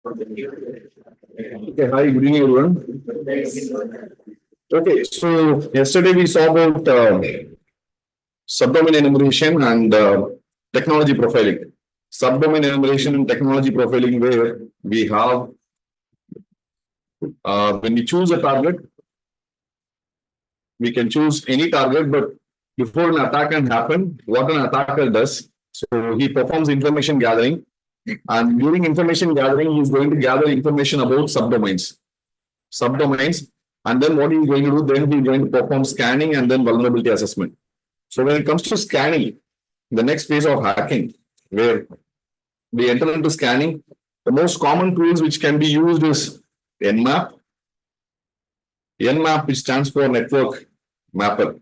Okay, hi, good evening, everyone. Okay, so yesterday we saw about subdomain enumeration and technology profiling. Subdomain enumeration and technology profiling, where we have when we choose a target, we can choose any target, but before an attack can happen, what an attacker does, so he performs information gathering, and during information gathering, he is going to gather information about subdomains, and then what he's going to do, then he's going to perform scanning and then vulnerability assessment. So when it comes to scanning, the next phase of hacking, where we enter into scanning, the most common tools which can be used is Nmap. Nmap, which stands for network mapper.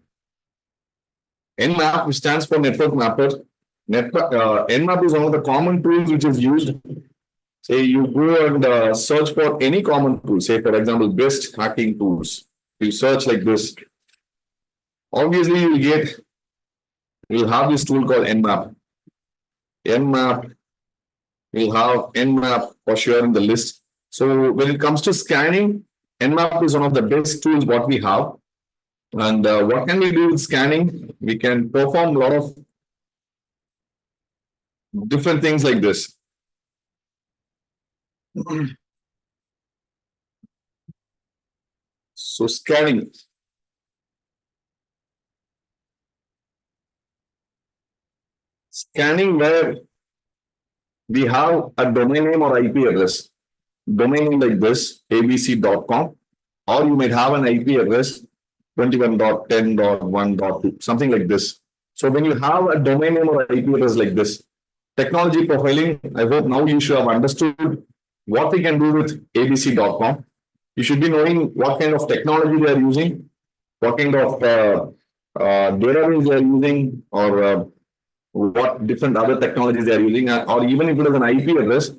Nmap, which stands for network mapper. Nmap is one of the common tools which is used. Say you go and search for any common tool, say for example, best hacking tools. You search like this. Obviously, you'll have this tool called Nmap. Nmap, you'll have Nmap for sure in the list. So when it comes to scanning, Nmap is one of the best tools what we have. And what can we do with scanning? We can perform a lot of different things like this. So scanning. Scanning where we have a domain name or IP address. Domain name like this, abc.com, or you might have an IP address 21.10.1.2, something like this. So when you have a domain name or IP address like this, technology profiling, I hope now you should have understood what we can do with abc.com. You should be knowing what kind of technology they are using, what kind of database they are using, or what different other technologies they are using, or even if it is an IP address,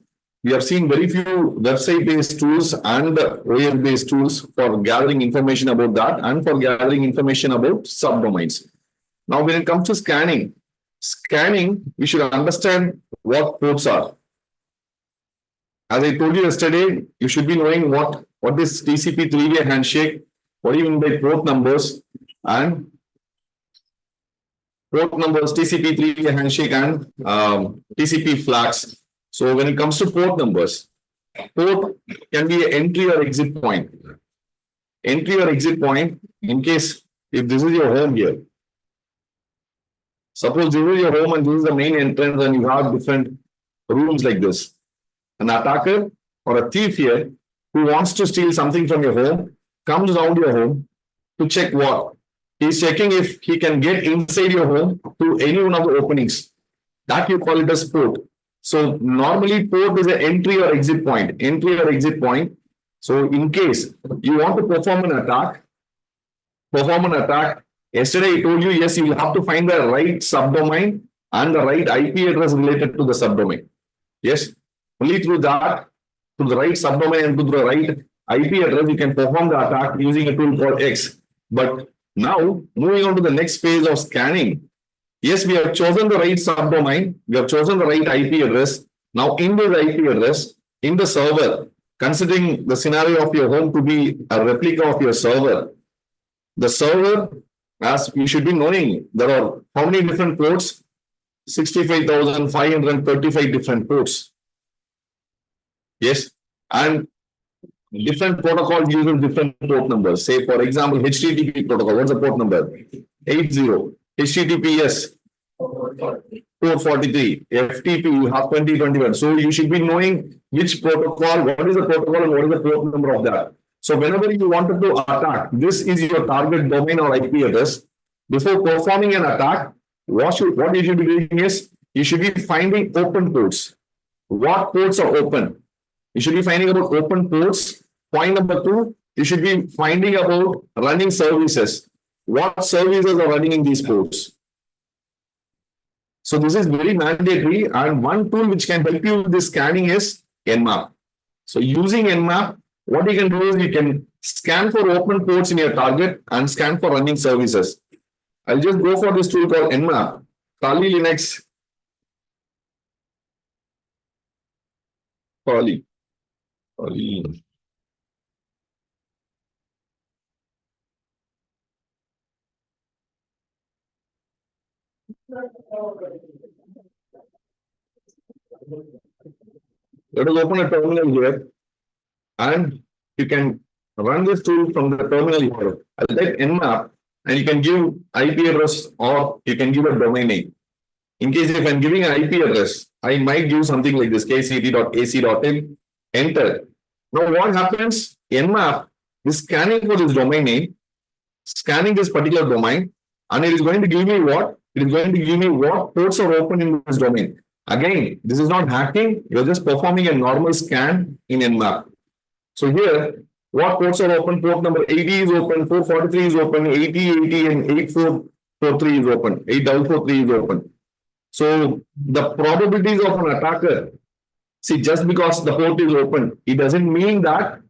we have seen very few website-based tools and OS-based tools for gathering information about that and for gathering information about subdomains. Now, when it comes to scanning, we should understand what ports are. As I told you yesterday, you should be knowing what is TCP three-way handshake, what do you mean by port numbers, and port numbers, TCP three-way handshake, and TCP flags. So when it comes to port numbers, port can be an entry or exit point. Entry or exit point, in case if this is your home here. Suppose this is your home and this is the main entrance and you have different rooms like this. An attacker or a thief here who wants to steal something from your home comes around your home to check what? He's checking if he can get inside your home to any one of the openings. That you call it as port. So normally port is an entry or exit point. Entry or exit point. So in case you want to perform an attack, yesterday I told you, yes, you will have to find the right subdomain and the right IP address related to the subdomain. Yes, only through that, through the right subdomain and through the right IP address, you can perform the attack using a tool called X. But now, moving on to the next phase of scanning. Yes, we have chosen the right subdomain. We have chosen the right IP address. Now, in the IP address, in the server, considering the scenario of your home to be a replica of your server, the server, as you should be knowing, there are how many different ports? 65,535 different ports. Yes, and different protocols use different port numbers. Say, for example, HTTP protocol. What's the port number? 80. HTTPS 443. FTP, you have 2021. So you should be knowing which protocol, what is the protocol and what is the port number of that. So whenever you wanted to attack, this is your target domain or IP address. Before performing an attack, what you should be doing is, you should be finding open ports. What ports are open? You should be finding about open ports. Point number 2, you should be finding about running services. What services are running in these ports? So this is very mandatory, and one tool which can help you with this scanning is Nmap. So using Nmap, what you can do is you can scan for open ports in your target and scan for running services. I'll just go for this tool called Nmap. Kali Linux. Kali. Let us open a terminal here and you can run this tool from the terminal here. I'll type nmap and you can give IP address or you can give a domain name. In case if I'm giving an IP address, I might give something like this kct.ac.in, enter. Now what happens? Nmap is scanning for this domain name, scanning this particular domain, and it is going to give me what? It is going to give me what ports are open in this domain. Again, this is not hacking, you're just performing a normal scan in Nmap. So here, what ports are open? Port number 80 is open, 443 is open, 80, 80, and 8443 is open, 8043 is open. So the probabilities of an attacker, see, just because the port is open, it doesn't mean that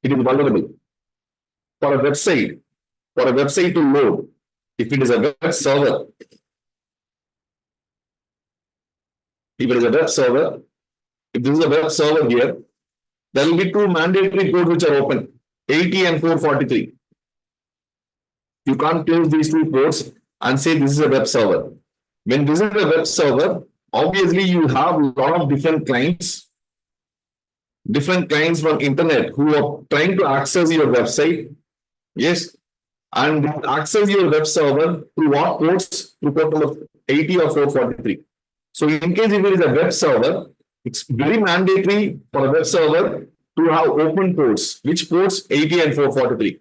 it is vulnerable. For a website to load, if it is a web server, if this is a web server here, there will be two mandatory ports which are open, 80 and 443. You can't close these two ports and say this is a web server. When this is a web server, obviously you have a lot of different clients from internet who are trying to access your website. Yes. And access your web server through what ports? Through port number 80 or 443. So in case if it is a web server, it's very mandatory for a web server to have open ports. Which ports? 80 and 443.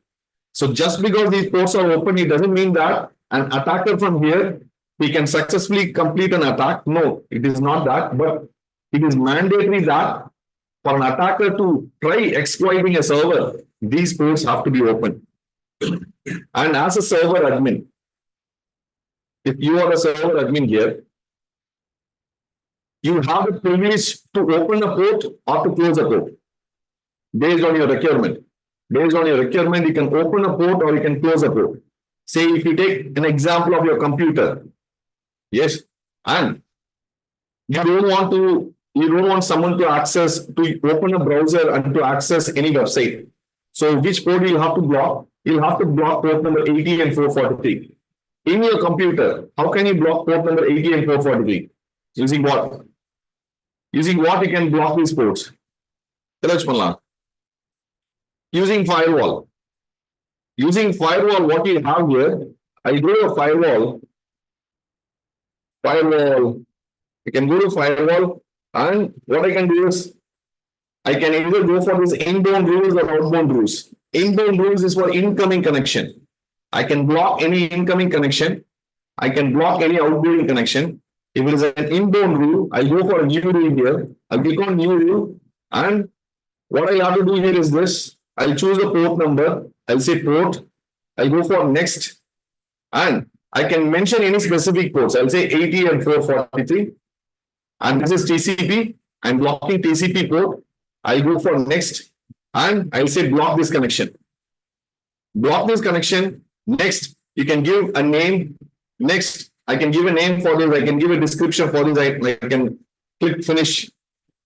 So just because these ports are open, it doesn't mean that an attacker from here, he can successfully complete an attack. No, it is not that, but it is mandatory that for an attacker to try exploiting a server, these ports have to be open. And as a server admin, if you are a server admin here, you have the privilege to open a port or to close a port based on your requirement. Based on your requirement, you can open a port or you can close a port. Say if you take an example of your computer, yes, and you don't want someone to open a browser and to access any website. So which port you have to block? You'll have to block port number 80 and 443. In your computer, how can you block port number 80 and 443? Using what? Using what you can block these ports? Using firewall. Using firewall, what you have here, I go to a firewall. I can go to firewall, and what I can do is I can either go for these inbound rules or outbound rules. Inbound rules is for incoming connection. I can block any incoming connection. I can block any outgoing connection. If it is an inbound rule, I'll go for a new rule here. I'll click on new rule. And what I have to do here is this. I'll choose the port number. I'll say port. I'll go for next. And I can mention any specific ports. I'll say 80 and 443. And this is TCP. I'm blocking TCP port. I'll go for next. And I'll say block this connection. Block this connection. Next, you can give a name. Next, I can give a name for this. I can give a description for this. I can click finish.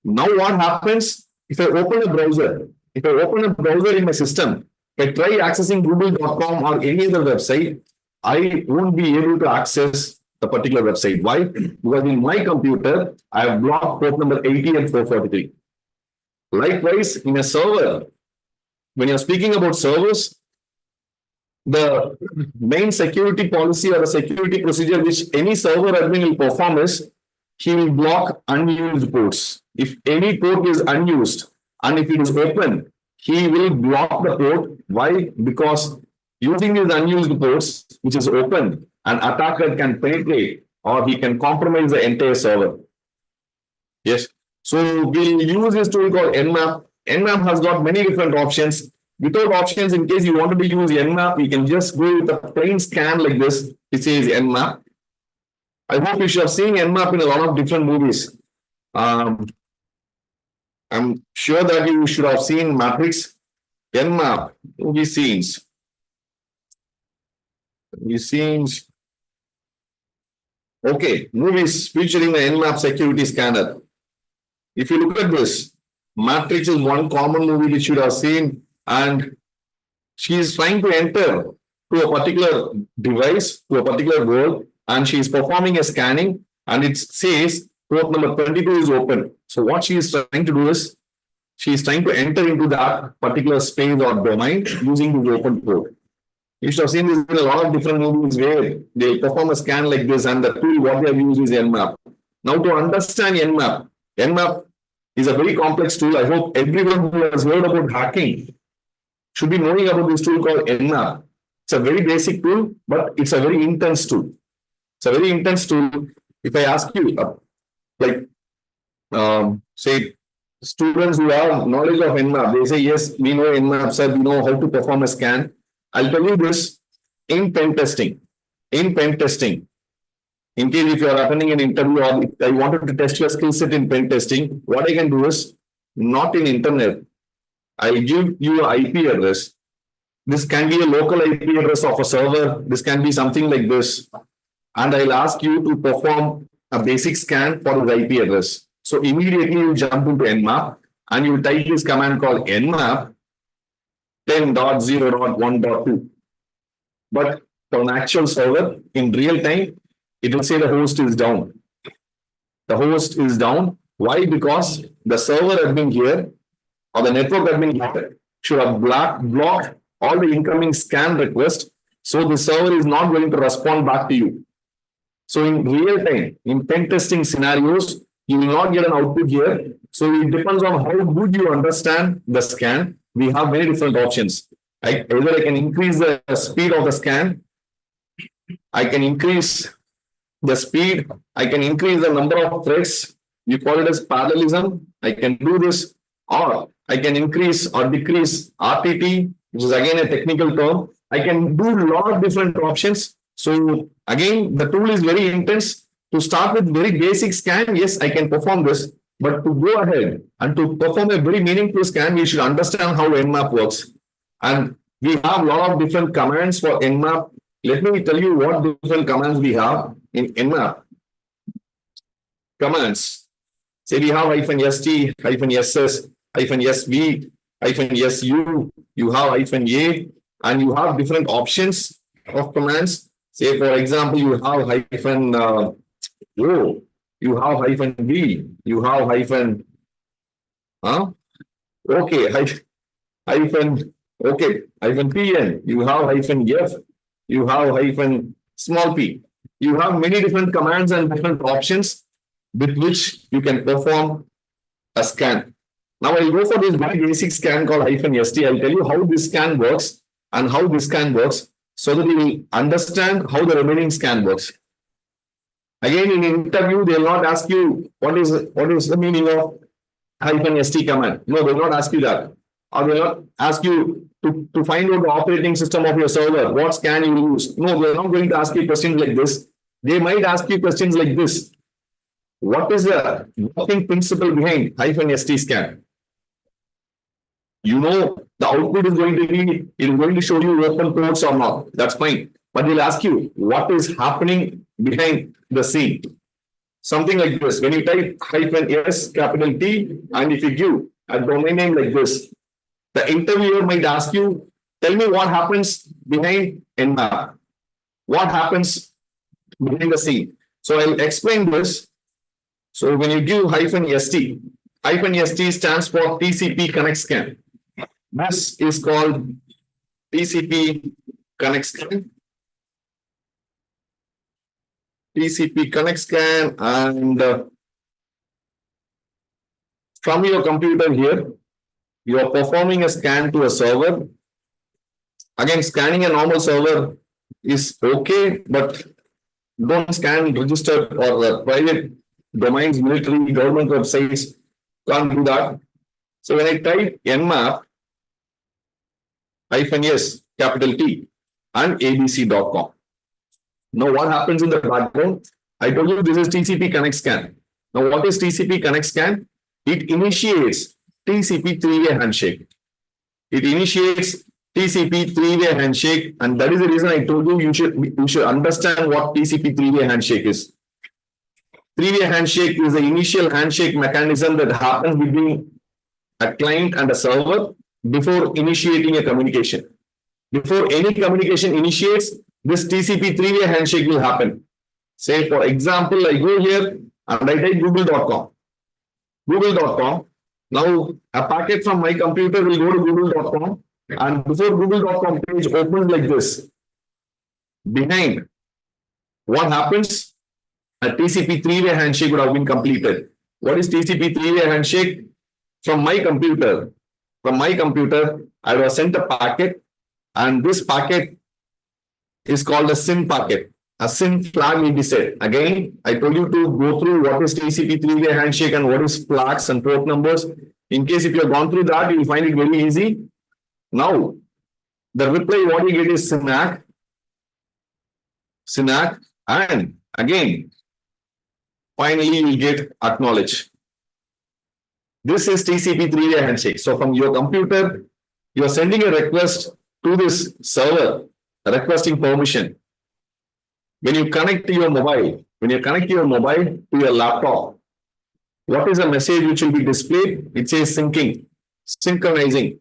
Now what happens if I open a browser? If I open a browser in my system, if I try accessing google.com or any other website, I won't be able to access the particular website. Why? Because in my computer, I have blocked port number 80 and 443. Likewise, in a server, when you're speaking about servers, the main security policy or the security procedure which any server admin will perform is he will block unused ports. If any port is unused and if it is open, he will block the port. Why? Because using these unused ports, which is open, an attacker can penetrate or he can compromise the entire server. Yes. So we'll use this tool called Nmap. Nmap has got many different options. Without options, in case you wanted to use Nmap, you can just go with a plain scan like this. It says Nmap. I hope you should have seen Nmap in a lot of different movies. I'm sure that you should have seen Matrix. Nmap, movie scenes. Okay, movies featuring the Nmap security scanner. If you look at this, Matrix is one common movie which you have seen, and she is trying to enter to a particular device, to a particular world, and she is performing a scanning, and it says port number 22 is open. So what she is trying to do is she is trying to enter into that particular space or domain using the open port. You should have seen this in a lot of different movies where they perform a scan like this, and the tool what they have used is Nmap. Now, to understand Nmap is a very complex tool. I hope everyone who has heard about hacking should be knowing about this tool called Nmap. It's a very basic tool, but it's a very intense tool. It's a very intense tool. If I ask you, like, say, students who have knowledge of Nmap, they say, yes, we know Nmap, sir, we know how to perform a scan. I'll tell you this, in pen testing, in case if you are attending an interview or if I wanted to test your skill set in pen testing, what I can do is not in internet. I'll give you an IP address. This can be a local IP address of a server. This can be something like this. And I'll ask you to perform a basic scan for the IP address. So immediately you jump into Nmap and you type this command called Nmap 10.0.1.2. But for an actual server, in real time, it will say the host is down. The host is down. Why? Because the server has been here, or the network has been here, should have blocked all the incoming scan requests. So the server is not going to respond back to you. So in real time, in pen testing scenarios, you will not get an output here. So it depends on how good you understand the scan. We have many different options. Either I can increase the speed of the scan, I can increase the speed, I can increase the number of threads. You call it as parallelism. I can do this, or I can increase or decrease RTT, which is again a technical term. I can do a lot of different options. So again, the tool is very intense. To start with very basic scan, yes, I can perform this. But to go ahead and to perform a very meaningful scan, we should understand how Nmap works. And we have a lot of different commands for Nmap. Let me tell you what different commands we have in Nmap. Commands. Say we have -st, -ss, -sv, -su, you have -a, and you have different options of commands. Say, for example, you have -o, you have -v, you have okay, -pn, you have -f, you have small p. You have many different commands and different options with which you can perform a scan. Now I'll go for this very basic scan called -st. I'll tell you how this scan works and how this scan works so that you will understand how the remaining scan works. Again, in interview, they will not ask you what is the meaning of -st command. No, they will not ask you that. Or they will not ask you to find out the operating system of your server. What scan you use? No, they are not going to ask you questions like this. They might ask you questions like this. What is the working principle behind -st scan? You know the output is going to be, it is going to show you open ports or not. That's fine. But they'll ask you what is happening behind the scene. Something like this. When you type -s capital T, and if you give a domain name like this, the interviewer might ask you, tell me what happens behind Nmap. What happens behind the scene? So I'll explain this. So when you give -st, -st stands for TCP connect scan. This is called TCP connect scan. TCP connect scan, and from your computer here, you are performing a scan to a server. Again, scanning a normal server is okay, but don't scan registered or private domains, military, government websites. Can't do that. So when I type Nmap -s capital T and abc.com. Now what happens in the background? I told you this is TCP connect scan. Now what is TCP connect scan? It initiates TCP three-way handshake. It initiates TCP three-way handshake, and that is the reason I told you you should understand what TCP three-way handshake is. Three-way handshake is the initial handshake mechanism that happens between a client and a server before initiating a communication. Before any communication initiates, this TCP three-way handshake will happen. Say, for example, I go here and I type google.com. Google.com. Now, a packet from my computer will go to google.com, and before google.com page opens like this, behind, what happens? A TCP three-way handshake would have been completed. What is TCP three-way handshake? From my computer, I was sent a packet, and this packet is called a SYN packet. A SYN flag will be set. Again, I told you to go through what is TCP three-way handshake and what is flags and port numbers. In case if you have gone through that, you will find it very easy. Now, the reply what you get is SYNAC, and again, finally you will get acknowledge. This is TCP three-way handshake. So from your computer, you are sending a request to this server, requesting permission. When you connect to your mobile, to your laptop, what is the message which will be displayed? It says syncing, synchronizing.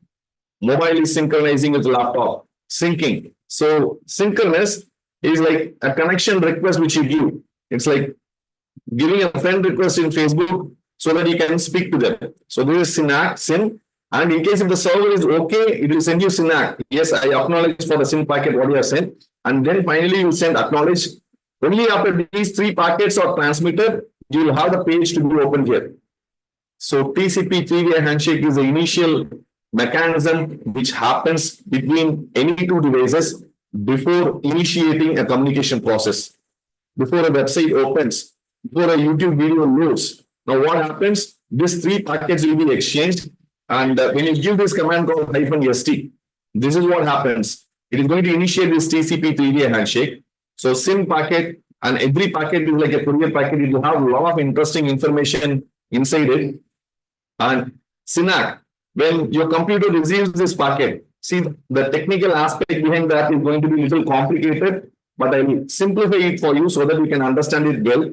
Mobile is synchronizing with laptop, syncing. So synchronous is like a connection request which you give. It's like giving a friend request in Facebook so that you can speak to them. So this is SYN, and in case if the server is okay, it will send you SYNAC. Yes, I acknowledge for the SYN packet what you have sent, and then finally you will send acknowledge. Only after these three packets are transmitted, you will have the page to be opened here. So TCP three-way handshake is the initial mechanism which happens between any two devices before initiating a communication process. Before a website opens, before a YouTube video loads. Now what happens? These three packets will be exchanged, and when you give this command called -st, this is what happens. It is going to initiate this TCP three-way handshake. So SYN packet, and every packet is like a courier packet. It will have a lot of interesting information inside it. And SYNAC, when your computer receives this packet, see the technical aspect behind that is going to be a little complicated, but I will simplify it for you so that you can understand it well.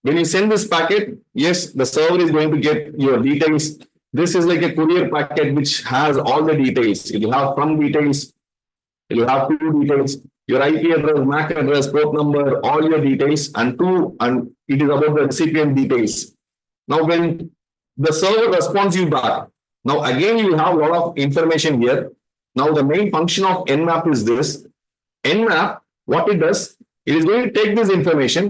When you send this packet, yes, the server is going to get your details. This is like a courier packet which has all the details. It will have from details, it will have two details, your IP address, MAC address, port number, all your details, and it is about the recipient details. Now, when the server responds you back, now again you will have a lot of information here. Now, the main function of Nmap is this. Nmap, what it does, it is going to take this information,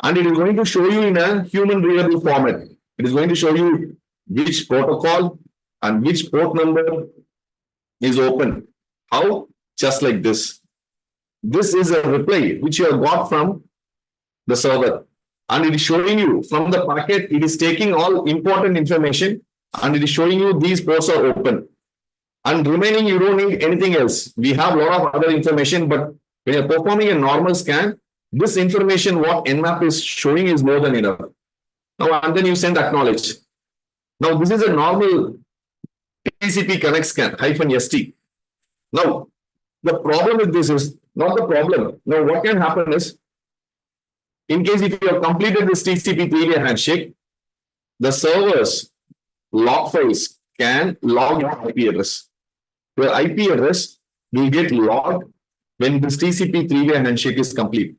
and it is going to show you in a human readable format. It is going to show you which protocol and which port number is open. How? Just like this. This is a reply which you have got from the server, and it is showing you from the packet, it is taking all important information, and it is showing you these ports are open. And remaining, you don't need anything else. We have a lot of other information, but when you're performing a normal scan, this information, what Nmap is showing, is more than enough. Now, and then you send acknowledge. Now, this is a normal TCP connect scan, -st. Now, the problem with this is not the problem. Now, what can happen is, in case if you have completed this TCP three-way handshake, the server's log files can log your IP address. Your IP address will get logged when this TCP three-way handshake is complete.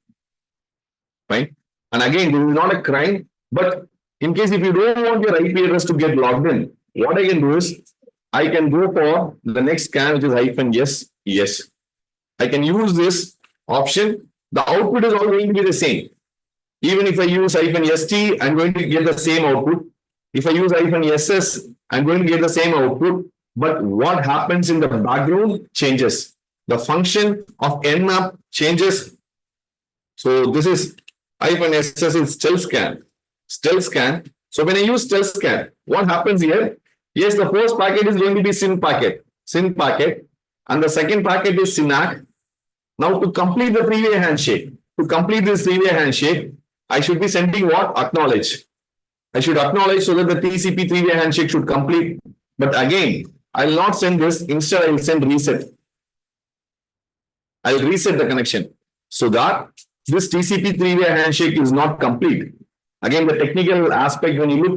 Right? And again, this is not a crime, but in case if you don't want your IP address to get logged in, what I can do is, I can go for the next scan, which is yes. I can use this option. The output is all going to be the same. Even if I use -st, I'm going to get the same output. If I use -ss, I'm going to get the same output. But what happens in the background changes. The function of Nmap changes. So this is -ss is stealth scan. So when I use stealth scan, what happens here? Yes, the first packet is going to be SYN packet, and the second packet is SYNAC. Now, to complete the three-way handshake, I should be sending what? Acknowledge. I should acknowledge so that the TCP three-way handshake should complete. But again, I'll not send this. Instead, I will send reset. I'll reset the connection so that this TCP three-way handshake is not complete. Again, the technical aspect, when you look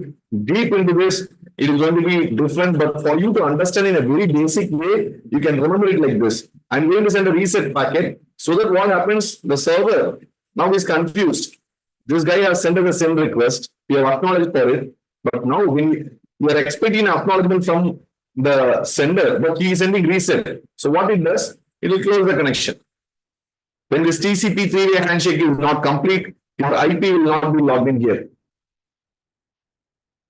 deep into this, it is going to be different. But for you to understand in a very basic way, you can remember it like this. I'm going to send a reset packet so that what happens, the server now is confused. This guy has sent us a send request. We have acknowledged for it. But now we are expecting acknowledgement from the sender, but he is sending reset. So what it does, it will close the connection. When this TCP three-way handshake is not complete, your IP will not be logged in here.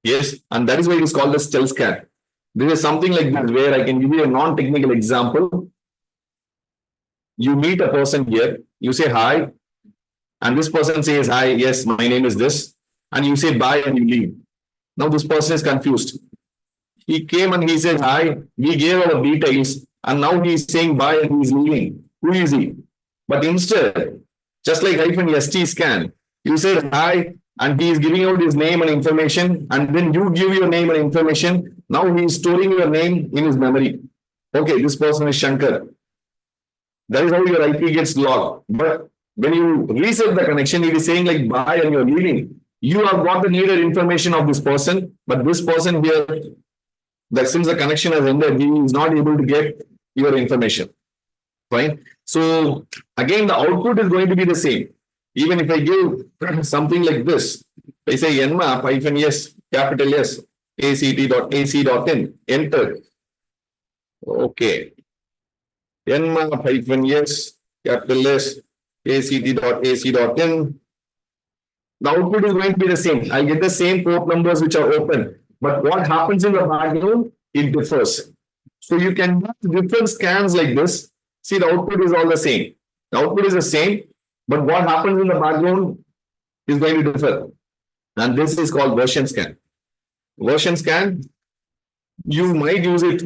Yes, and that is why it is called the stealth scan. This is something like this where I can give you a non-technical example. You meet a person here, you say hi, and this person says hi, yes, my name is this, and you say bye and you leave. Now this person is confused. He came and he said hi, we gave our details, and now he is saying bye and he is leaving. Who is he? But instead, just like -ST scan, you said hi, and he is giving out his name and information, and then you give your name and information. Now he is storing your name in his memory. Okay, this person is Shankar. That is how your IP gets logged. But when you reset the connection, it is saying like bye and you're leaving. You have got the needed information of this person, but this person here, that since the connection has ended, he is not able to get your information. Fine. So again, the output is going to be the same. Even if I give something like this, I say nmap -S, capital S, act.ac.in, enter. Okay. nmap -S, capital S, act.ac.in. The output is going to be the same. I get the same port numbers which are open. But what happens in the background, it differs. So you can do different scans like this. See, the output is all the same. The output is the same, but what happens in the background is going to differ. And this is called version scan. Version scan, you might use it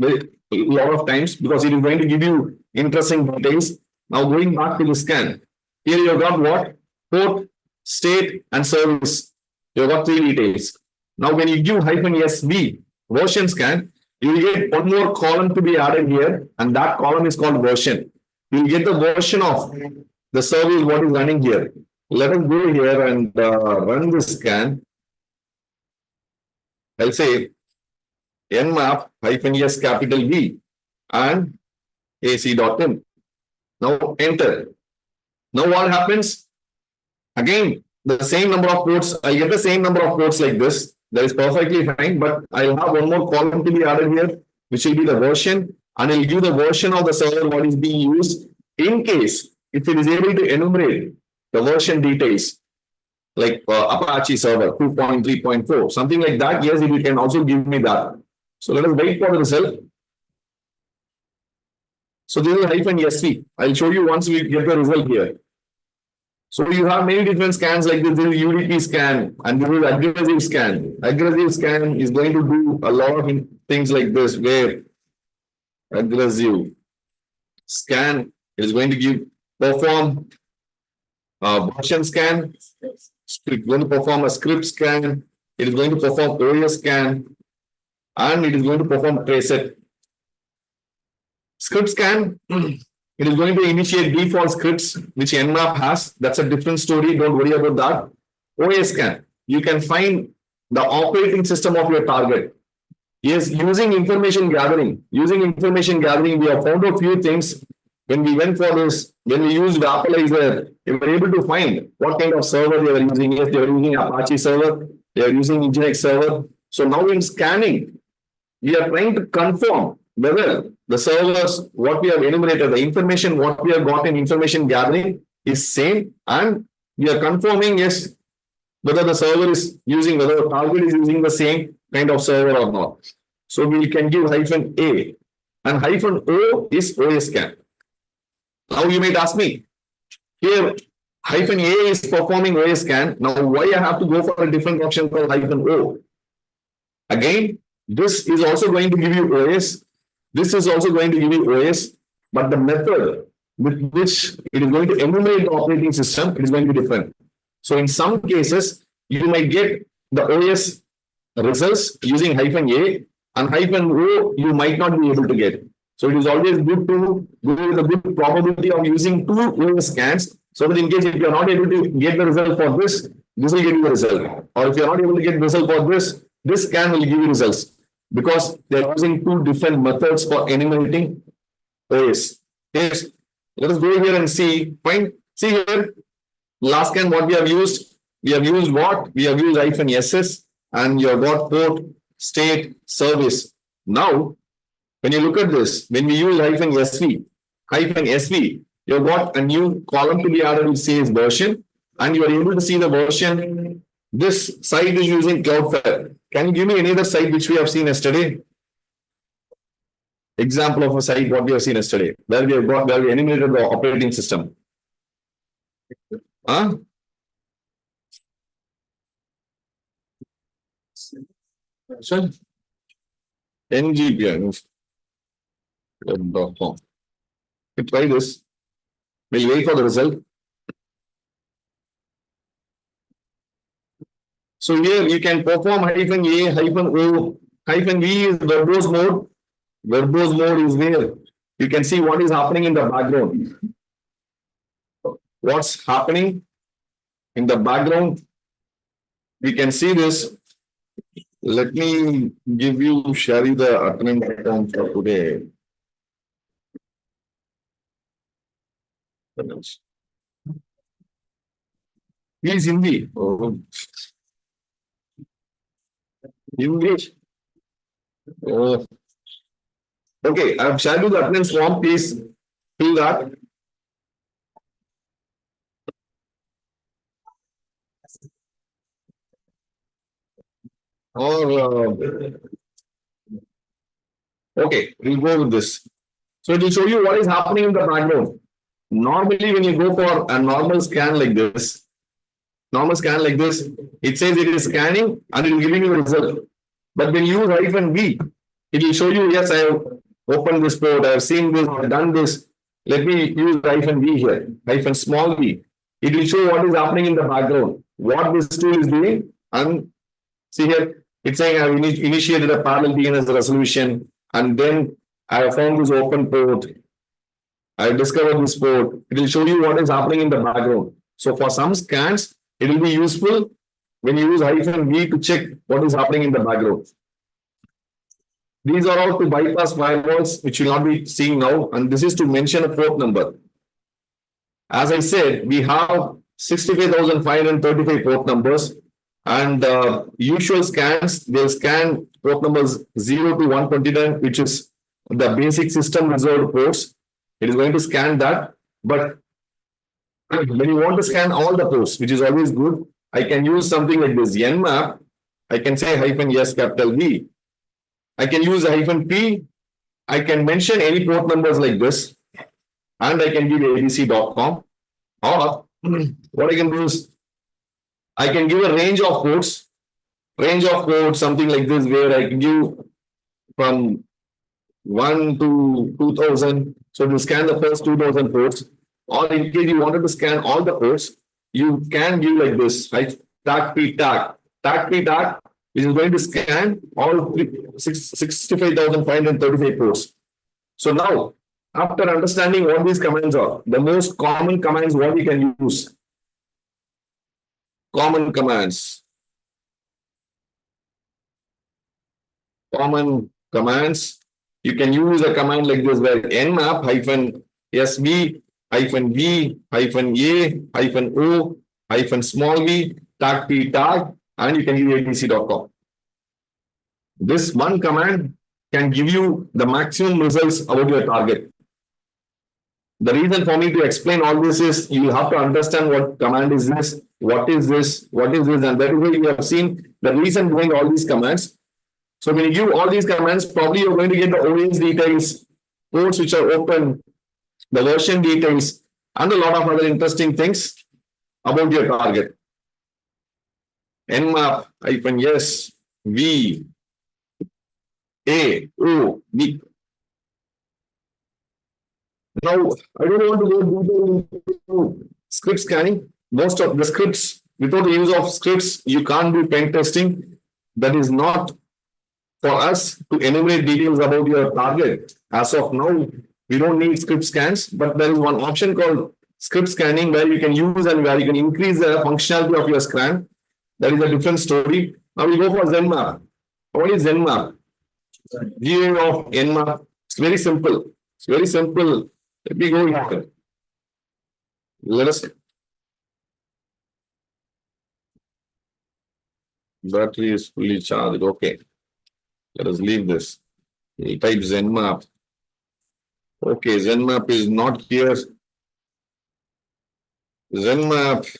a lot of times because it is going to give you interesting details. Now going back to the scan, here you've got what? Port, state, and service. You've got three details. Now when you give -SV, version scan, you will get one more column to be added here, and that column is called version. You will get the version of the service what is running here. Let us go here and run this scan. I'll say nmap -S capital V and ac.in. Now enter. Now what happens? Again, the same number of ports. I get the same number of ports like this. That is perfectly fine, but I'll have one more column to be added here, which will be the version, and it'll give the version of the server what is being used in case if it is able to enumerate the version details, like Apache server 2.3.4, something like that. Yes, it can also give me that. So let us wait for the result. So this is -SV. I'll show you once we get the result here. So you have many different scans like this. This is UDP scan and this is aggressive scan. Aggressive scan is going to do a lot of things like this, where aggressive scan is going to perform a version scan. It's going to perform a script scan. It is going to perform OS scan, and it is going to perform traceset. Script scan. It is going to initiate default scripts which nmap has. That's a different story. Don't worry about that. OS scan. You can find the operating system of your target. Yes, using information gathering. Using information gathering, we have found a few things. When we went for this, when we used Vaporizer, we were able to find what kind of server they were using. Yes, they were using Apache server. They are using Nginx server. So now in scanning, we are trying to confirm whether the servers, what we have enumerated, the information, what we have got in information gathering is same, and we are confirming, yes, whether the server is using, whether the target is using the same kind of server or not. So we can give -A, and -O is OS scan. Now you might ask me, here -A is performing OS scan. Now why I have to go for a different option called -O? Again, this is also going to give you OS. This is also going to give you OS, but the method with which it is going to enumerate the operating system, it is going to be different. So in some cases, you might get the OS results using -A, and -O you might not be able to get. So it is always good to go with a good probability of using two OS scans, so that in case if you are not able to get the result for this, this will get you the result. Or if you are not able to get the result for this, this scan will give you results because they're using two different methods for enumerating OS. Yes, let us go here and see. Fine. See here, last scan what we have used. We have used what? We have used -SS and you have got port, state, service. Now, when you look at this, when we use -SV, you have got a new column to be added which says version, and you are able to see the version. This site is using Cloudflare. Can you give me any other site which we have seen yesterday? Example of a site what we have seen yesterday, where we enumerated the operating system. Huh? Sir? ngpn.com. Try this. We'll wait for the result. So here you can perform -A, -O, -V is verbose mode. Verbose mode is where you can see what is happening in the background. What's happening in the background? We can see this. Let me share you the attendance account for today. Please Hindi. Oh. English. Oh. Okay, I have shared you the attendance form. Please fill that. Or okay, we'll go with this. So it will show you what is happening in the background. Normally, when you go for a normal scan like this, it says it is scanning and it will give you a result. But when you use -V, it will show you, yes, I have opened this port, I have seen this, I have done this. Let me use -V here, -v. It will show what is happening in the background, what this tool is doing. And see here, it's saying I have initiated a parallel DNS resolution, and then I have found this open port. I have discovered this port. It will show you what is happening in the background. So for some scans, it will be useful when you use -V to check what is happening in the background. These are all to bypass firewalls, which you will not be seeing now, and this is to mention a port number. As I said, we have 65,535 port numbers, and usual scans, they'll scan port numbers 0 to 129, which is the basic system reserved ports. It is going to scan that, but when you want to scan all the ports, which is always good, I can use something like this nmap. I can say -S capital V. I can use -P. I can mention any port numbers like this, and I can give abc.com. Or what I can do is I can give a range of ports, something like this, where I can give from 1 to 2000. So to scan the first 2000 ports, or in case you wanted to scan all the ports, you can give like this, right? Tag P tag, which is going to scan all 65,535 ports. So now, after understanding what these commands are, the most common commands what we can use. Common commands. You can use a command like this, where nmap -SV -V -A -O -v tag P tag, and you can use abc.com. This one command can give you the maximum results about your target. The reason for me to explain all this is you have to understand what command is this, what is this, and that is why you have seen the reason behind all these commands. So when you give all these commands, probably you're going to get the OS details, ports which are open, the version details, and a lot of other interesting things about your target. nmap -S V A O V. Now, I don't want to go deeper into script scanning. Most of the scripts, without the use of scripts, you can't do pen testing. That is not for us to enumerate details about your target. As of now, we don't need script scans, but there is one option called script scanning where you can use and where you can increase the functionality of your scan. That is a different story. Now we go for ZenMap. What is Zenmap? GUI of Nmap. It's very simple. It's very simple. Let me go here. Let us. Battery is fully charged. Okay. Let us leave this. We type Zenmap. Okay, Zenmap is not here. Zenmap.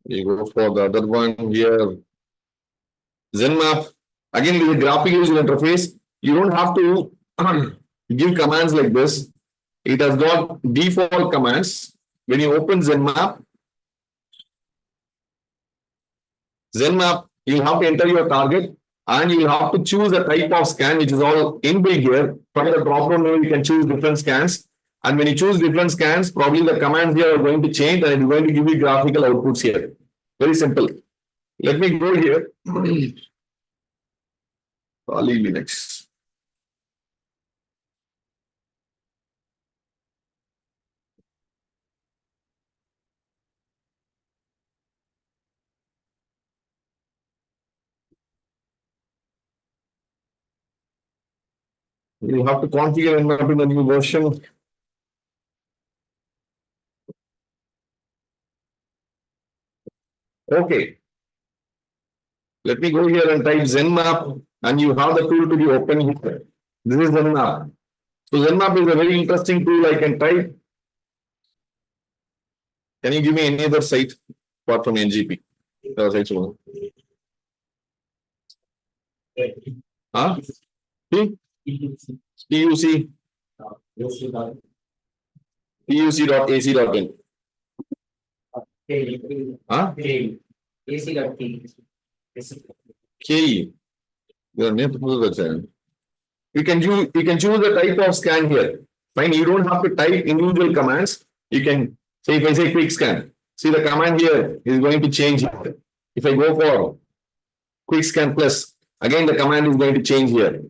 We go for the other one here. Zenmap. Again, with the graphic user interface, you don't have to give commands like this. It has got default commands. When you open Zenmap, you have to enter your target and you have to choose a type of scan, which is all inbuilt here. From the drop-down menu, you can choose different scans. And when you choose different scans, probably the commands here are going to change and it's going to give you graphical outputs here. Very simple. Let me go here. Kali Linux. You have to configure Nmap in the new version. Okay. Let me go here and type Zenmap, and you have the tool to be open here. This is Zenmap. So Zenmap is a very interesting tool. I can type. Can you give me any other site apart from NGP? Huh? PUC. PUC.ac.in. Huh? KE. Your name is you can choose the type of scan here. Fine, you don't have to type individual commands. You can say if I say quick scan, see the command here is going to change here. If I go for quick scan plus, again the command is going to change here.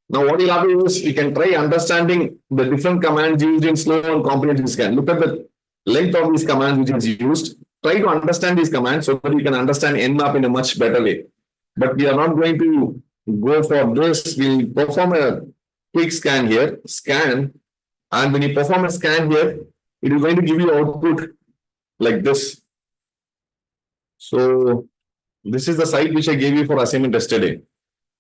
Now what you'll have to do is you can try understanding the different commands used in slow and comprehensive scan. Look at the length of these commands which is used. Try to understand these commands so that you can understand Nmap in a much better way. But we are not going to go for this. We'll perform a quick scan here, scan, and when you perform a scan here, it is going to give you output like this. So this is the site which I gave you for assignment yesterday.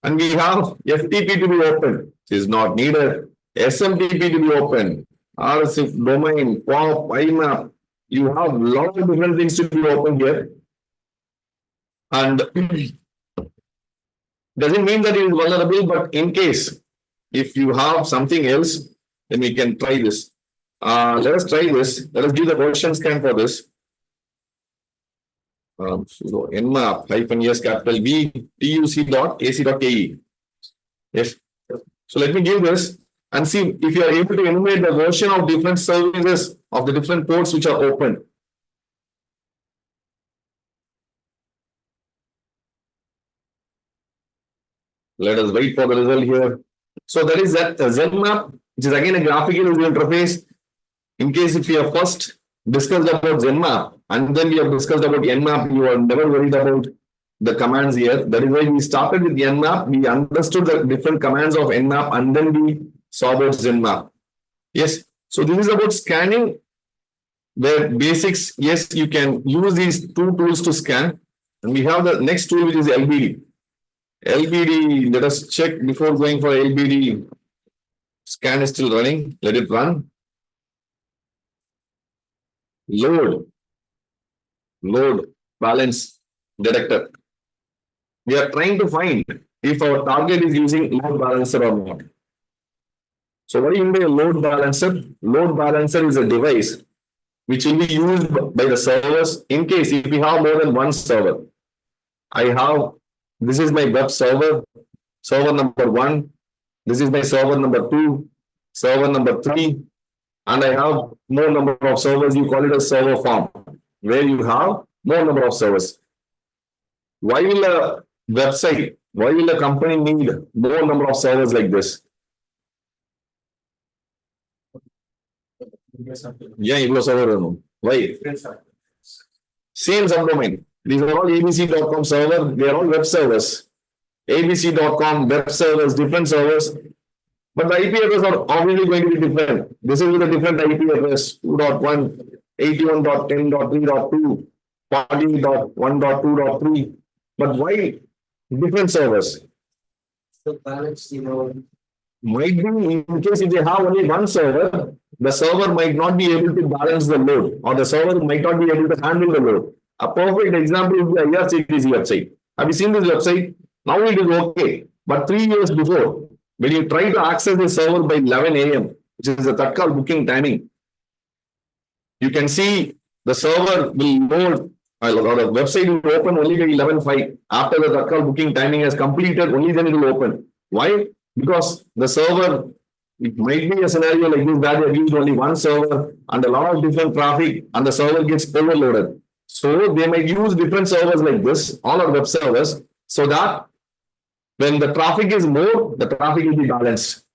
And we have FTP to be open. It is not needed. SMTP to be open. RSIF, domain, POP, IMAP. You have a lot of different things to be open here. And doesn't mean that it is vulnerable, but in case if you have something else, then we can try this. Let us try this. Let us give the version scan for this. So nmap -s capital V tuc.ac.ke. Yes. So let me give this and see if you are able to enumerate the version of different services of the different ports which are open. Let us wait for the result here. So that is that Zenmap, which is again a graphical user interface. In case if you have first discussed about Zenmap and then we have discussed about Nmap, you are never worried about the commands here. That is why we started with Nmap. We understood the different commands of Nmap and then we saw about Zenmap. Yes. So this is about scanning the basics. Yes, you can use these two tools to scan. And we have the next tool which is LBD. LBD, let us check before going for LBD. Scan is still running. Let it run. Load balance detector. We are trying to find if our target is using load balancer or not. So what do you mean by a load balancer? Load balancer is a device which will be used by the servers in case if we have more than one server. This is my web server, server number 1. This is my server number 2, server number 3, and I have more number of servers. You call it a server farm, where you have more number of servers. Why will a company need more number of servers like this? Yeah, it was server. Why? Same subdomain. These are all abc.com server. They are all web servers. abc.com web servers, different servers. But the IP address are obviously going to be different. This is with a different IP address 2.1, 81.10.3.2, 40.1.2.3. But why different servers? So balance, might be in case if they have only one server, the server might not be able to balance the load, or the server might not be able to handle the load. A perfect example would be IRCTC website. Have you seen this website? Now it is okay. But 3 years before, when you try to access the server by 11 a.m., which is the Tatkal booking timing, you can see the server will load, or the website will open only by 11:05. After the Tatkal booking timing has completed, only then it will open. Why? Because the server, it might be a scenario like this where they have used only one server and a lot of different traffic and the server gets overloaded. So they might use different servers like this, all are web servers, so that when the traffic is more, the traffic will be balanced.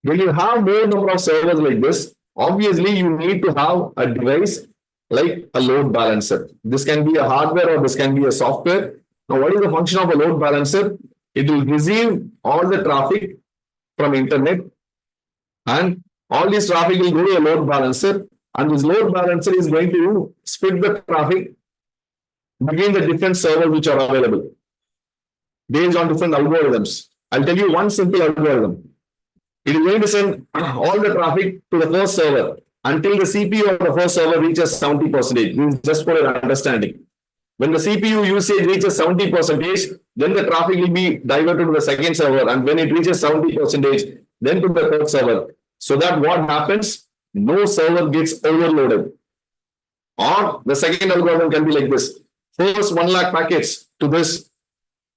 When you have more number of servers like this, obviously you need to have a device like a load balancer. This can be a hardware or this can be a software. Now, what is the function of a load balancer? It will receive all the traffic from internet, and all this traffic will go to a load balancer, and this load balancer is going to split the traffic between the different servers which are available based on different algorithms. I'll tell you one simple algorithm. It is going to send all the traffic to the first server until the CPU of the first server reaches 70%. This is just for your understanding. When the CPU usage reaches 70%, then the traffic will be diverted to the second server, and when it reaches 70%, then to the third server. So that what happens? No server gets overloaded. Or the second algorithm can be like this. First 1 lakh packets to this,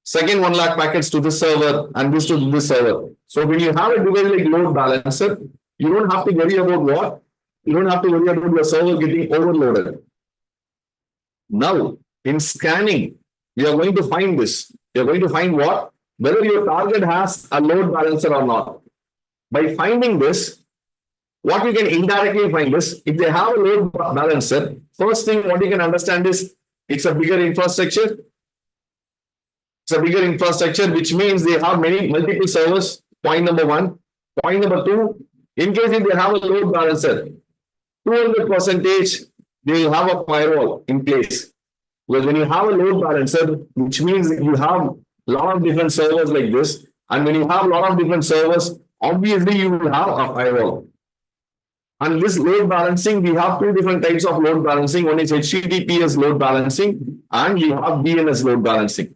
second 1 lakh packets to this server, and this to this server. So when you have a device like load balancer, you don't have to worry about what? You don't have to worry about your server getting overloaded. Now, in scanning, we are going to find this. We are going to find what? Whether your target has a load balancer or not. By finding this, what we can indirectly find is, if they have a load balancer, first thing what you can understand is, it's a bigger infrastructure. It's a bigger infrastructure, which means they have multiple servers. Point number one. Point number two, in case if they have a load balancer, 200% they will have a firewall in place. Because when you have a load balancer, which means you have a lot of different servers like this, and when you have a lot of different servers, obviously you will have a firewall. And this load balancing, we have two different types of load balancing. One is HTTPS load balancing, and we have DNS load balancing.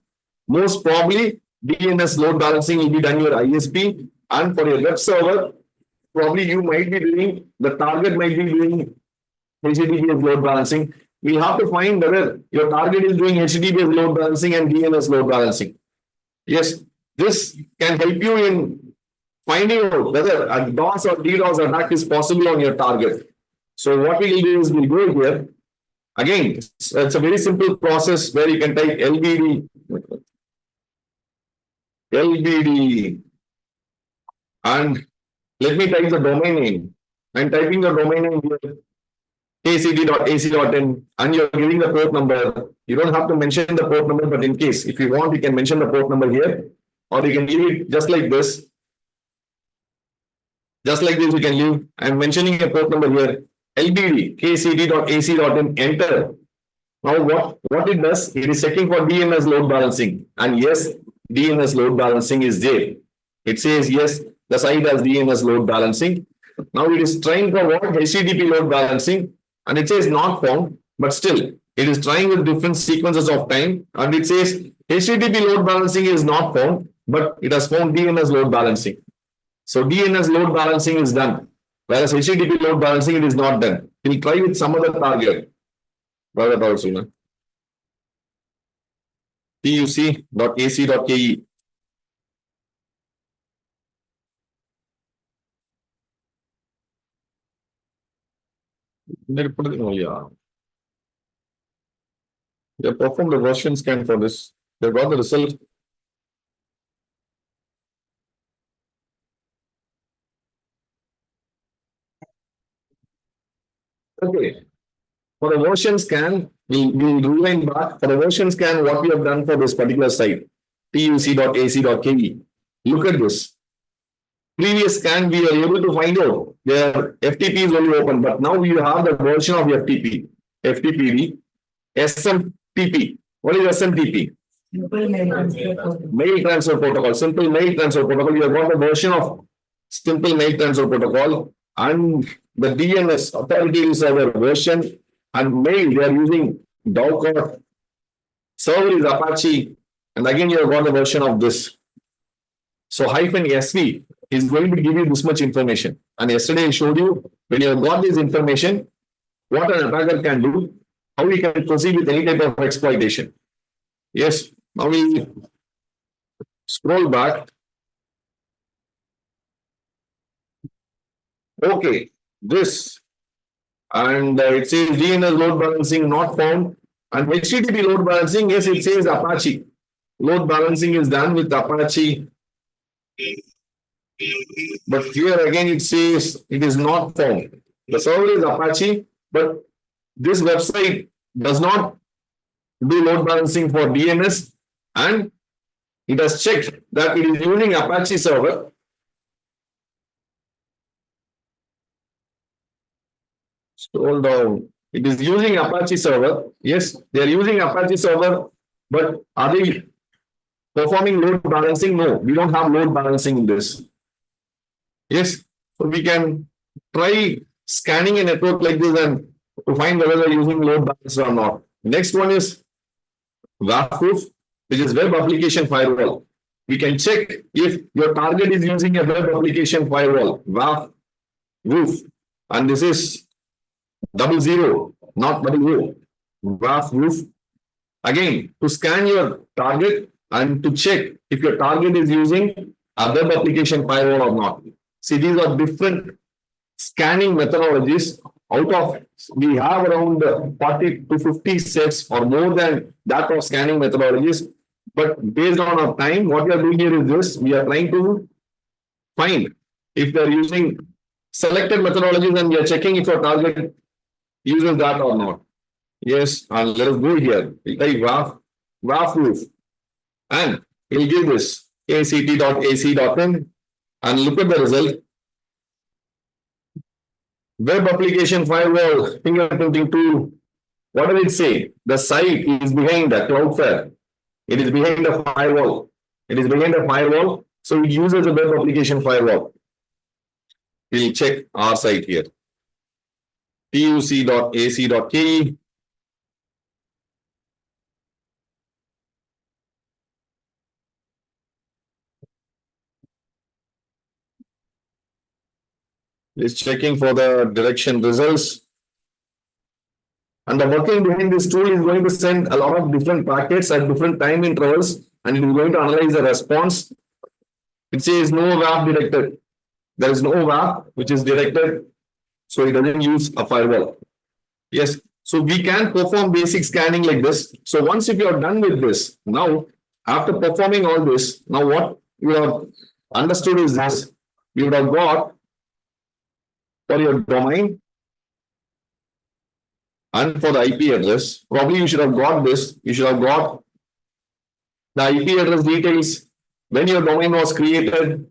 Most probably, DNS load balancing will be done your ISP, and for your web server, probably you might be doing, the target might be doing HTTPS load balancing. We have to find whether your target is doing HTTPS load balancing and DNS load balancing. Yes, this can help you in finding out whether a DOS or DDoS attack is possible on your target. So what we will do is we'll go here. Again, it's a very simple process where you can type LBD, and let me type the domain name. I'm typing the domain name here, kcd.ac.in, and you're giving the port number. You don't have to mention the port number, but in case, if you want, you can mention the port number here, or you can leave it just like this. Just like this, you can leave. I'm mentioning a port number here, LBD, kcd.ac.in, enter. Now, what it does, it is checking for DNS load balancing. And yes, DNS load balancing is there. It says, yes, the site has DNS load balancing. Now, it is trying for what? HTTP load balancing. And it says not found, but still, it is trying with different sequences of time. And it says HTTP load balancing is not found, but it has found DNS load balancing. So DNS load balancing is done, whereas HTTP load balancing it is not done. We'll try with some other target. tuc.ac.ke. They performed the version scan for this. They got the result. Okay. For the version scan, we'll rewind back. For the version scan, what we have done for this particular site, tuc.ac.ke. Look at this. Previous scan, we are able to find out their FTP is only open, but now we have the version of FTP, FTPV, SMTP. What is SMTP? Mail transfer protocol, simple mail transfer protocol. You have got the version of simple mail transfer protocol, and the DNS authority server version, and mail they are using Docker. Server is Apache, and again you have got the version of this. So -SV is going to give you this much information. And yesterday I showed you when you have got this information, what an attacker can do, how he can proceed with any type of exploitation. Yes, now we scroll back. Okay, this, and it says DNS load balancing not found, and HTTP load balancing, yes, it says Apache. Load balancing is done with Apache. But here again it says it is not found. The server is Apache, but this website does not do load balancing for DNS, and it has checked that it is using Apache server. Scroll down. It is using Apache server. Yes, they are using Apache server, but are they performing load balancing? No, we don't have load balancing in this. Yes, so we can try scanning a network like this and to find whether they're using load balancer or not. Next one is WAF, which is web application firewall. We can check if your target is using a web application firewall, WAF, and this is 00, not double WAF. Again, to scan your target and to check if your target is using a web application firewall or not. See, these are different scanning methodologies. Out of, we have around 40 to 50 sets or more than that of scanning methodologies. But based on our time, what we are doing here is this. We are trying to find if they are using selected methodologies, and we are checking if your target uses that or not. Yes, and let us go here. We type WAF, and it will give this act.ac.in, and look at the result. Web application firewall, fingerprinting tool. What does it say? The site is behind the Cloudflare. It is behind the firewall. It is behind the firewall. So it uses a web application firewall. We'll check our site here. tuc.ac.ke. Is checking for the direction results. And the working behind this tool is going to send a lot of different packets at different time intervals, and it is going to analyze the response. It says no WAF detected. There is no WAF which is detected, so it doesn't use a firewall. Yes, so we can perform basic scanning like this. So once if you are done with this, now after performing all this, now what you have understood is this. You would have got for your domain and for the IP address. Probably you should have got this. You should have got the IP address details when your domain was created,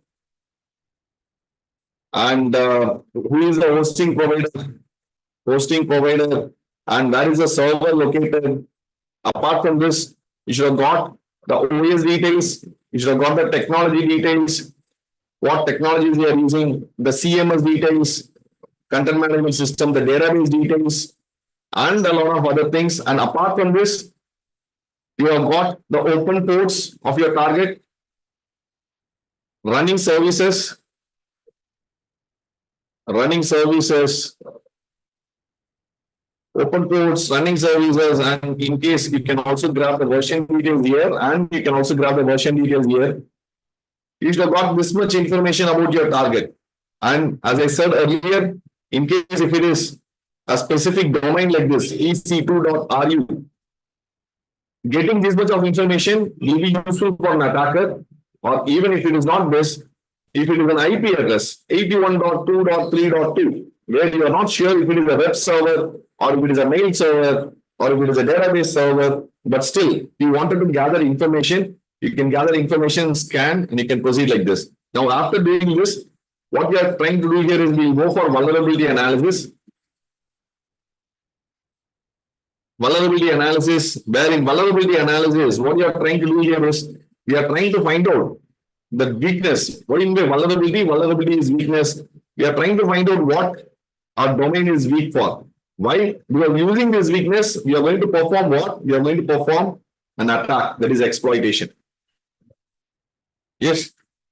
and who is the hosting provider, and where is the server located. Apart from this, you should have got the OS details. You should have got the technology details, what technologies they are using, the CMS details, content management system, the database details, and a lot of other things. And apart from this, you have got the open ports of your target, running services, open ports, running services, and in case you can also grab the version details here, and you can also grab the version details here. You should have got this much information about your target. And as I said earlier, in case if it is a specific domain like this, ec2.ru, getting this much of information will be useful for an attacker, or even if it is not this, if it is an IP address, 81.2.3.2, where you are not sure if it is a web server or if it is a mail server, or if it is a database server, but still, you wanted to gather information, you can gather information, scan, and you can proceed like this. Now, after doing this, what we are trying to do here is we go for vulnerability analysis. Vulnerability analysis, where in vulnerability analysis, what you are trying to do here is we are trying to find out the weakness. What do you mean by vulnerability? Vulnerability is weakness. We are trying to find out what our domain is weak for. Why? Because using this weakness, we are going to perform what? We are going to perform an attack, that is exploitation. Yes.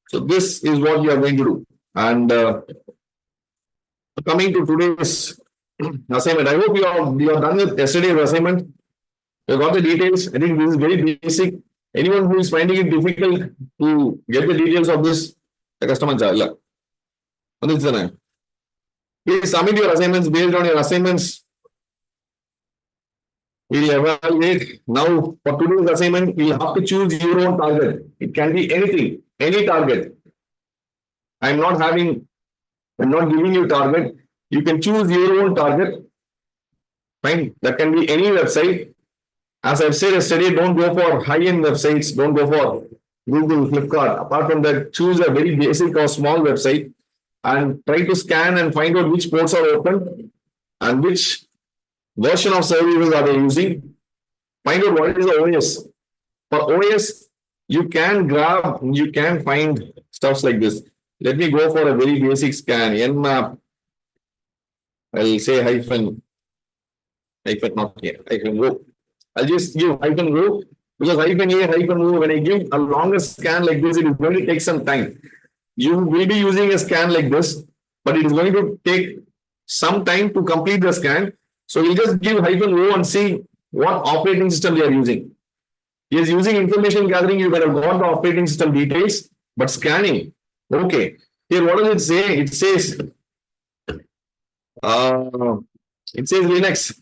So this is what we are going to do. And coming to today's assignment, I hope you are done with yesterday's assignment. You got the details. I think this is very basic. Anyone who is finding it difficult to get the details of this, the customer charge. Please submit your assignments. Based on your assignments, we'll evaluate. Now, for today's assignment, you'll have to choose your own target. It can be anything, any target. I'm not giving you target. You can choose your own target. Fine. That can be any website. As I've said yesterday, don't go for high-end websites. Don't go for Google, Flipkart. Apart from that, choose a very basic or small website and try to scan and find out which ports are open and which version of services are they using. Find out what is the OS. For OS, you can find stuff like this. Let me go for a very basic scan. Nmap. I'll say hyphen not here, hyphen go. I'll just give hyphen go because hyphen A, hyphen O, when I give a longer scan like this, it is going to take some time. You will be using a scan like this, but it is going to take some time to complete the scan. So we'll just give hyphen O and see what operating system they are using. He is using information gathering, you better got the operating system details, but scanning. Okay. Here, what does it say? It says Linux.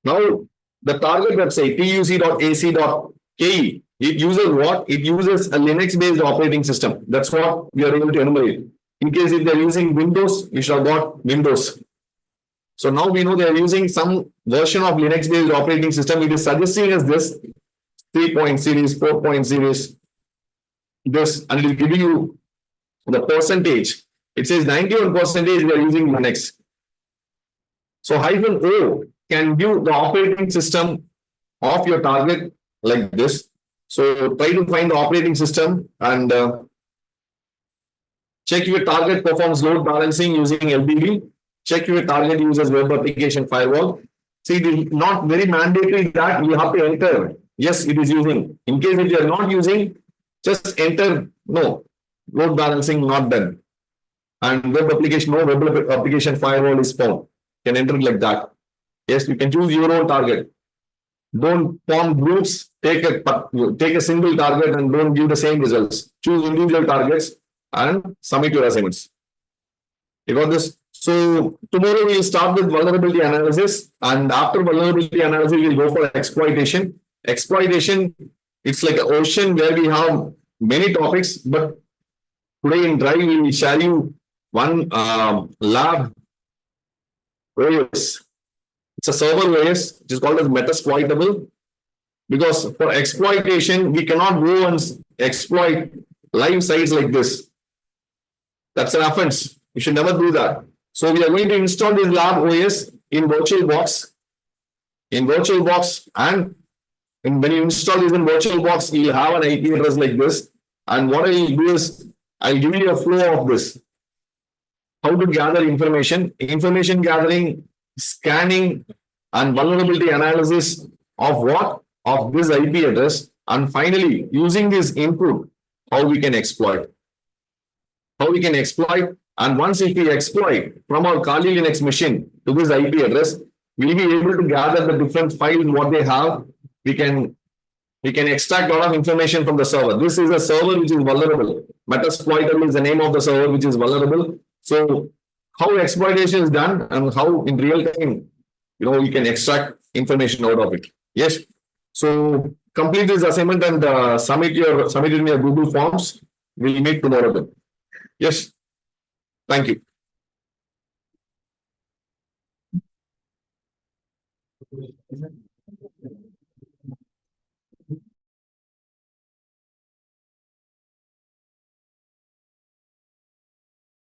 Now, the target website, tuc.ac.ke, it uses what? It uses a Linux-based operating system. That's what we are able to enumerate. In case if they're using Windows, you should have got Windows. So now we know they are using some version of Linux-based operating system. It is suggesting us this 3-point series, 4-point series, this, and it is giving you the percentage. It says 91% we are using Linux. So hyphen O can give the operating system of your target like this. So try to find the operating system and check if your target performs load balancing using LBV. Check if your target uses web application firewall. See, it is not very mandatory that you have to enter. Yes, it is using. In case if you are not using, just enter no. Load balancing not done. And web application, no web application firewall is found. You can enter it like that. Yes, you can choose your own target. Don't form groups, take a single target and don't give the same results. Choose individual targets and submit your assignments. You got this? So tomorrow we'll start with vulnerability analysis, and after vulnerability analysis, we'll go for exploitation. Exploitation, it's like an ocean where we have many topics, but today in Drive, we will share you one lab OS. It's a server OS, which is called as Metasploitable. Because for exploitation, we cannot go and exploit live sites like this. That's an offense. You should never do that. So we are going to install this lab OS in VirtualBox. In VirtualBox, and when you install this in VirtualBox, you'll have an IP address like this. And what I will do is, I'll give you a flow of this. How to gather information, information gathering, scanning, and vulnerability analysis of what? Of this IP address. And finally, using this input, how we can exploit. How we can exploit. And once if we exploit from our Kali Linux machine to this IP address, we'll be able to gather the different files, what they have. We can extract a lot of information from the server. This is a server which is vulnerable. Metasploitable is the name of the server which is vulnerable. So how exploitation is done and how in real time, you can extract information out of it. Yes. So complete this assignment and submit it in your Google Forms. We'll meet tomorrow then. Yes. Thank you.